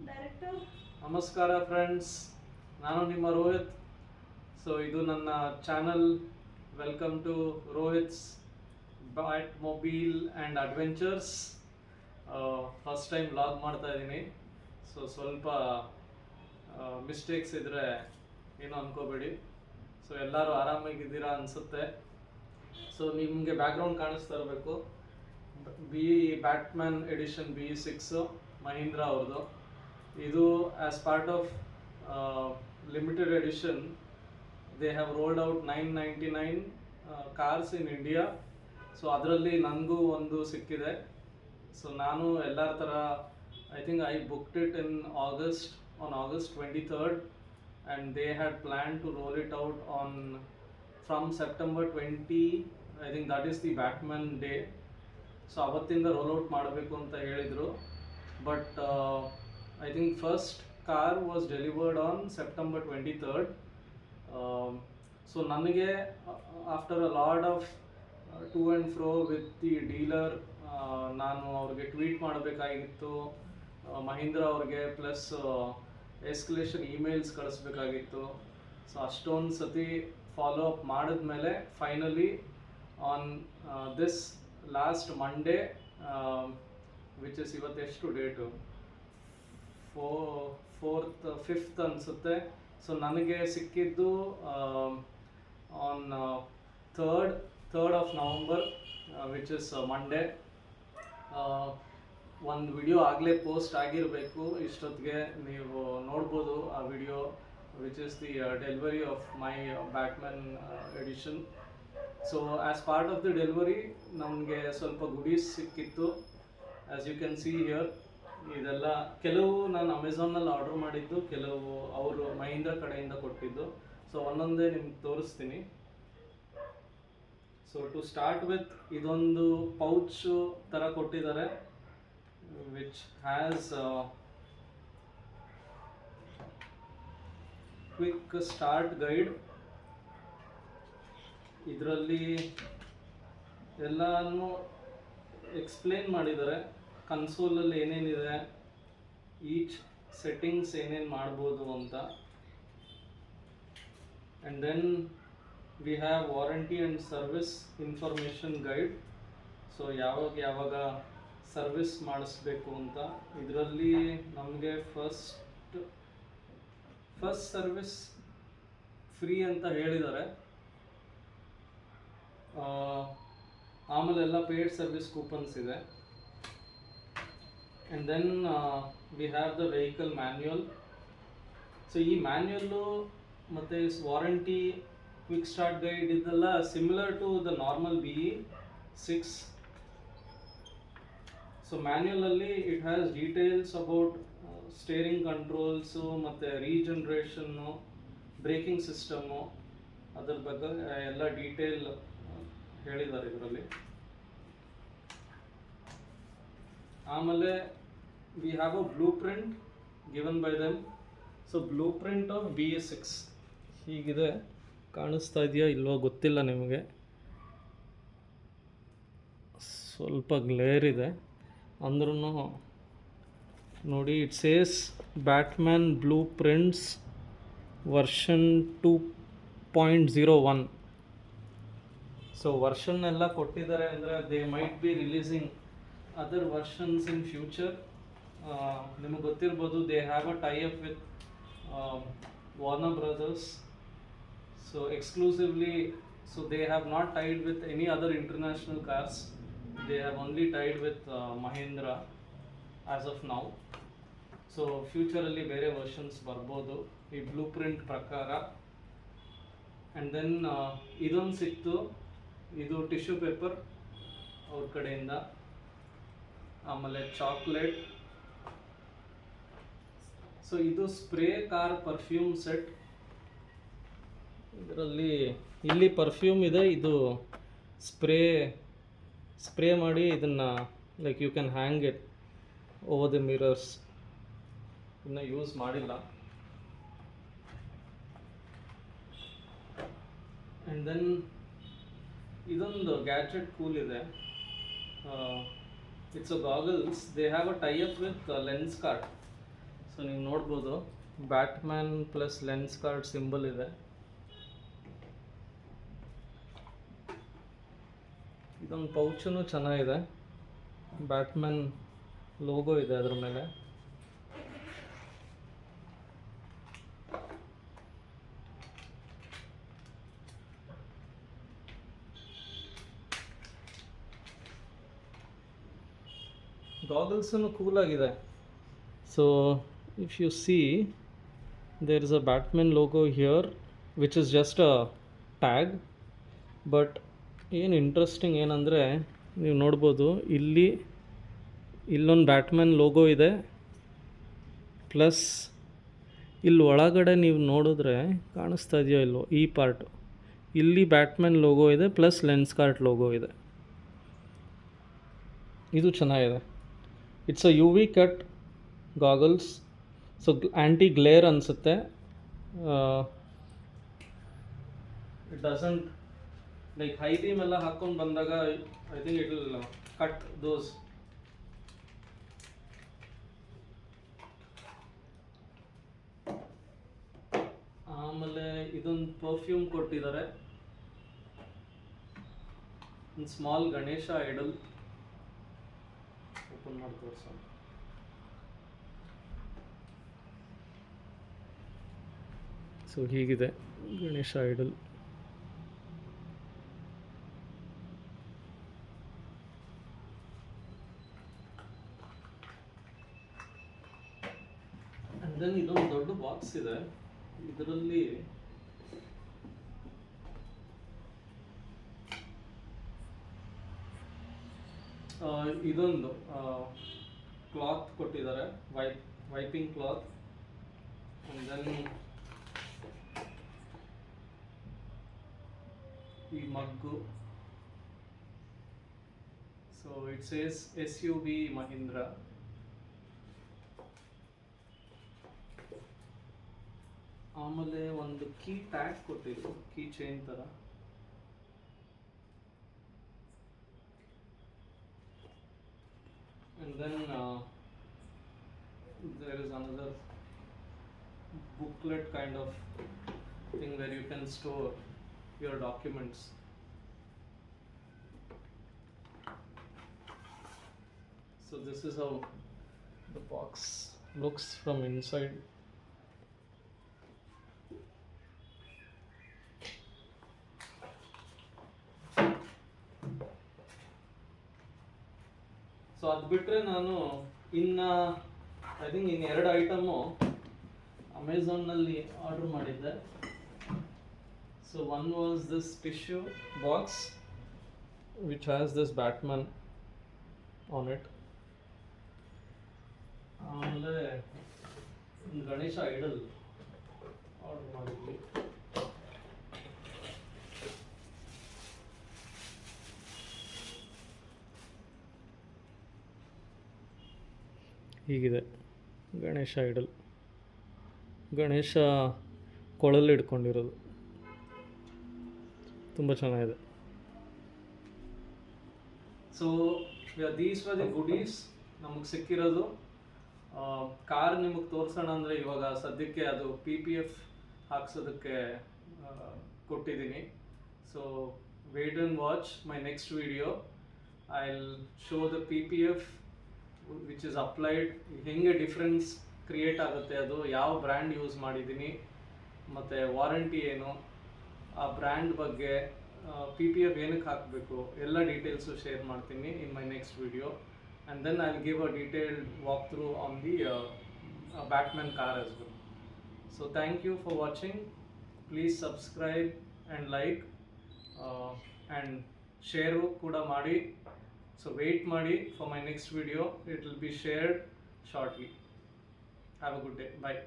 Director. ನಮಸ್ಕಾರ friends, ನಾನು ನಿಮ್ಮ ರೋಹಿತ್. ಸೊ ಇದು ನನ್ನ channel. Welcome to Rohit's bat mobile and adventures. First time vlog ಮಾಡ್ತಾ ಇದ್ದೀನಿ. ಸೊ ಸ್ವಲ್ಪ ಮಿಸ್ಟೇಕ್ಸ್ ಇದ್ದರೆ ಏನೂ ಅಂದ್ಕೋಬೇಡಿ. ಸೊ ಎಲ್ಲರೂ ಆರಾಮಾಗಿದ್ದೀರಾ ಅನಿಸುತ್ತೆ. ಸೊ ನಿಮಗೆ ಬ್ಯಾಕ್ಗ್ರೌಂಡ್ ಕಾಣಿಸ್ತಾ ಇರಬೇಕು. B Batman edition BE6 Mahindra ಅವ್ರದ್ದು. ಇದು as part of limited edition they have rolled out 999 cars in India. So ಅದರಲ್ಲಿ ನನಗೂ ಒಂದು ಸಿಕ್ಕಿದೆ. ಸೊ ನಾನು ಎಲ್ಲರ ಥರ I think I booked it in August 23rd and they had planned to roll it out from September 20. I think that is the Batman day. So ಅವತ್ತಿಂದ roll out ಮಾಡಬೇಕು ಅಂತ ಹೇಳಿದರು. But I think first car was delivered on September 23rd. So ನನಗೆ after a lot of to and fro with the dealer, ನಾನು ಅವ್ರಿಗೆ tweet ಮಾಡಬೇಕಾಗಿತ್ತು, ಮಹೀಂದ್ರ ಅವ್ರಿಗೆ, plus escalation emails ಕಳಿಸ್ಬೇಕಾಗಿತ್ತು. ಸೊ ಅಷ್ಟೊಂದು ಸತಿ ಫಾಲೋ ಅಪ್ ಮಾಡಿದ್ಮೇಲೆ finally on this last Monday, which is ಇವತ್ತೆಷ್ಟು ಡೇಟು, 5th ಅನಿಸುತ್ತೆ. ಸೊ ನನಗೆ ಸಿಕ್ಕಿದ್ದು on 3rd of November, which is Monday. ಒಂದು ವಿಡಿಯೋ ಆಗಲೇ ಪೋಸ್ಟ್ ಆಗಿರಬೇಕು, ಇಷ್ಟೊತ್ತಿಗೆ ನೀವು ನೋಡ್ಬೋದು ಆ video, which is the delivery of my Batman edition. So as part of the delivery ನಮಗೆ ಸ್ವಲ್ಪ ಗುಡೀಸ್ ಸಿಕ್ಕಿತ್ತು. As you can see here, ಇದೆಲ್ಲ ಕೆಲವು ನಾನು ಅಮೆಝಾನಲ್ಲಿ ಆರ್ಡರ್ ಮಾಡಿದ್ದು, ಕೆಲವು ಅವರು ಮಹೀಂದ್ರ ಕಡೆಯಿಂದ ಕೊಟ್ಟಿದ್ದು. ಸೊ ಒಂದೊಂದೇ ನಿಮ್ಗೆ ತೋರಿಸ್ತೀನಿ. ಸೊ ಟು ಸ್ಟಾರ್ಟ್ ವಿತ್, ಇದೊಂದು ಪೌಚು ಥರ ಕೊಟ್ಟಿದ್ದಾರೆ, which has quick start guide. ಇದರಲ್ಲಿ ಎಲ್ಲನೂ ಎಕ್ಸ್ಪ್ಲೇನ್ ಮಾಡಿದ್ದಾರೆ. ಕನ್ಸೋಲಲ್ಲಿ ಏನೇನಿದೆ, ಈಚ್ ಸೆಟ್ಟಿಂಗ್ಸ್ ಏನೇನು ಮಾಡ್ಬೋದು ಅಂತ. And then we have warranty and service information guide. So ಯಾವಾಗ ಸರ್ವಿಸ್ ಮಾಡಿಸ್ಬೇಕು ಅಂತ. ಇದರಲ್ಲಿ ನಮಗೆ ಫಸ್ಟ್ ಸರ್ವಿಸ್ ಫ್ರೀ ಅಂತ ಹೇಳಿದ್ದಾರೆ. ಆಮೇಲೆ ಎಲ್ಲ ಪೇಯ್ಡ್ ಸರ್ವಿಸ್ ಕೂಪನ್ಸ್ ಇದೆ. And then we have the vehicle manual. So ಈ ಮ್ಯಾನ್ಯುಯಲ್ಲು ಮತ್ತು ವಾರಂಟಿ, ಕ್ವಿಕ್ ಸ್ಟಾರ್ಟ್ ಗೈಡ್ ಇದೆಲ್ಲ similar to the normal BE6. So ಮ್ಯಾನ್ಯುಯಲಲ್ಲಿ it has details about steering controls ಮತ್ತು ರೀಜನ್ರೇಷನ್ನು, ಬ್ರೇಕಿಂಗ್ ಸಿಸ್ಟಮ್ಮು, ಅದ್ರ ಬಗ್ಗೆ ಎಲ್ಲ detail ಹೇಳಿದ್ದಾರೆ ಇದರಲ್ಲಿ. ಆಮೇಲೆ we have a blue print given by them. So blue print of BE6 ಹೀಗಿದೆ. ಕಾಣಿಸ್ತಾ ಇದೆಯಾ ಇಲ್ವೋ ಗೊತ್ತಿಲ್ಲ ನಿಮಗೆ, ಸ್ವಲ್ಪ ಗ್ಲೇರ್ ಇದೆ ಅಂದ್ರೂ ನೋಡಿ. It says Batman blue prints version 2.01. So version ಎಲ್ಲ ಕೊಟ್ಟಿದ್ದಾರೆ ಅಂದರೆ they might be releasing other versions in future. ನಿಮಗೆ ಗೊತ್ತಿರ್ಬೋದು, they have a tie up with Warner Brothers. So exclusively, so they have not tied with any other international cars. They have only tied with Mahindra as of now. So future alli ಬೇರೆ versions ಬರ್ಬೋದು ಈ blueprint ಪ್ರಕಾರ. And then ಇದೊಂದು ಸಿಕ್ತು, ಇದು tissue paper ಅವ್ರ ಕಡೆಯಿಂದ. ಆಮೇಲೆ ಚಾಕ್ಲೇಟ್. ಸೊ ಇದು ಸ್ಪ್ರೇ ಕಾರ್ ಪರ್ಫ್ಯೂಮ್ ಸೆಟ್. ಇದರಲ್ಲಿ ಇಲ್ಲಿ ಪರ್ಫ್ಯೂಮ್ ಇದೆ, ಇದು ಸ್ಪ್ರೇ ಮಾಡಿ ಇದನ್ನು like you can hang it over the mirrors. ಇನ್ನೂ ಯೂಸ್ ಮಾಡಿಲ್ಲ. ಆ್ಯಂಡ್ ದೆನ್ ಇದೊಂದು ಗ್ಯಾಜೆಟ್ ಕೂಲ್ ಇದೆ. It's a goggles. They have a tie up with Lenskart. So ನೀವು ನೋಡ್ಬೋದು Batman plus lens card symbol ಇದೆ. ಇದೊಂದು ಪೌಚೂ ಚೆನ್ನಾಗಿದೆ, ಬ್ಯಾಟ್ಮ್ಯಾನ್ ಲೋಗೋ ಇದೆ ಅದ್ರ ಮೇಲೆ. ಗಾಗಲ್ಸೂ ಕೂಲಾಗಿದೆ. So if you see there is a Batman logo here which is just a tag. But ಏನು ಇಂಟ್ರೆಸ್ಟಿಂಗ್ ಏನಂದರೆ ನೀವು ನೋಡ್ಬೋದು ಇಲ್ಲೊಂದು ಬ್ಯಾಟ್ಮ್ಯಾನ್ ಲೋಗೋ ಇದೆ, ಪ್ಲಸ್ ಇಲ್ಲಿ ಒಳಗಡೆ ನೀವು ನೋಡಿದ್ರೆ ಕಾಣಿಸ್ತಾ ಇದೆಯೋ ಇಲ್ಲೋ ಈ ಪಾರ್ಟು, ಇಲ್ಲಿ ಬ್ಯಾಟ್ಮ್ಯಾನ್ ಲೋಗೋ ಇದೆ ಪ್ಲಸ್ ಲೆನ್ಸ್ ಕಾರ್ಟ್ ಲೋಗೋ ಇದೆ. ಇದು ಚೆನ್ನಾಗಿದೆ. It's a U V cut goggles, so anti glare ಅನಿಸುತ್ತೆ. It doesn't like high beam ಎಲ್ಲ ಹಾಕ್ಕೊಂಡು ಬಂದಾಗ I think it will cut those. ಆಮೇಲೆ ಇದೊಂದು ಪರ್ಫ್ಯೂಮ್ ಕೊಟ್ಟಿದ್ದಾರೆ, ಒಂದು ಸ್ಮಾಲ್ ಗಣೇಶ ಐಡಲ್. ಓಪನ್ ಮಾಡಿ ತೋರಿಸೋಣ. ಸೊ ಹೀಗಿದೆ ಗಣೇಶ ಐಡಲ್. ಆ್ಯಂಡ್ ದೆನ್ ಇದೊಂದು ದೊಡ್ಡ ಬಾಕ್ಸ್ ಇದೆ, ಇದರಲ್ಲಿ ಇದೊಂದು ಕ್ಲಾತ್ ಕೊಟ್ಟಿದ್ದಾರೆ, ವೈಪಿಂಗ್ ಕ್ಲಾತ್. ಆ್ಯಂಡ್ ದೆನ್ ಈ ಮಗ್ಗು. So it says SUV Mahindra. ಆಮೇಲೆ ಒಂದು ಕೀ ಟ್ಯಾಗ್ ಕೊಟ್ಟಿದ್ರು, ಕೀ ಚೈನ್ ಥರ. And then there is another booklet kind of thing where you can store your documents. So this is how the box looks from inside. So ಅದು ಬಿಟ್ಟರೆ ನಾನು I think ಇನ್ನು 2 item ಅಮೆಝಾನ್ನಲ್ಲಿ order ಮಾಡಿದ್ದೆ. So one was this tissue box which has this Batman on it. ಆಮೇಲೆ ಒಂದು Ganesha idle order ಮಾಡಿದ್ವಿ. ಹೀಗಿದೆ Ganesha idle, Ganesha ಕೊಳಲ್ಲಿ ಇಟ್ಕೊಂಡಿರೋದು, ತುಂಬ ಚೆನ್ನಾಗಿದೆ. So these were the goodies ನಮಗೆ ಸಿಕ್ಕಿರೋದು. ಕಾರ್ ನಿಮಗೆ ತೋರಿಸೋಣ ಅಂದರೆ ಇವಾಗ ಸದ್ಯಕ್ಕೆ ಅದು PPF ಹಾಕ್ಸೋದಕ್ಕೆ ಕೊಟ್ಟಿದ್ದೀನಿ. So wait and watch my next video. I will show the PPF which is applied, ಹೆಂಗೆ ಡಿಫ್ರೆನ್ಸ್ ಕ್ರಿಯೇಟ್ ಆಗುತ್ತೆ, ಅದು ಯಾವ ಬ್ರ್ಯಾಂಡ್ ಯೂಸ್ ಮಾಡಿದ್ದೀನಿ, ಮತ್ತು ವಾರಂಟಿ ಏನು, ಆ ಬ್ರ್ಯಾಂಡ್ ಬಗ್ಗೆ, PPF ಏನಕ್ಕೆ ಹಾಕಬೇಕು, ಎಲ್ಲ ಡೀಟೇಲ್ಸು ಶೇರ್ ಮಾಡ್ತೀನಿ in my next video. And then I will give a detailed walkthrough on the Batman car as well. So thank you for watching. Please subscribe and like and share ಕೂಡ ಮಾಡಿ. So wait ಮಾಡಿ for my next video. It will be shared shortly. Have a good day. Bye.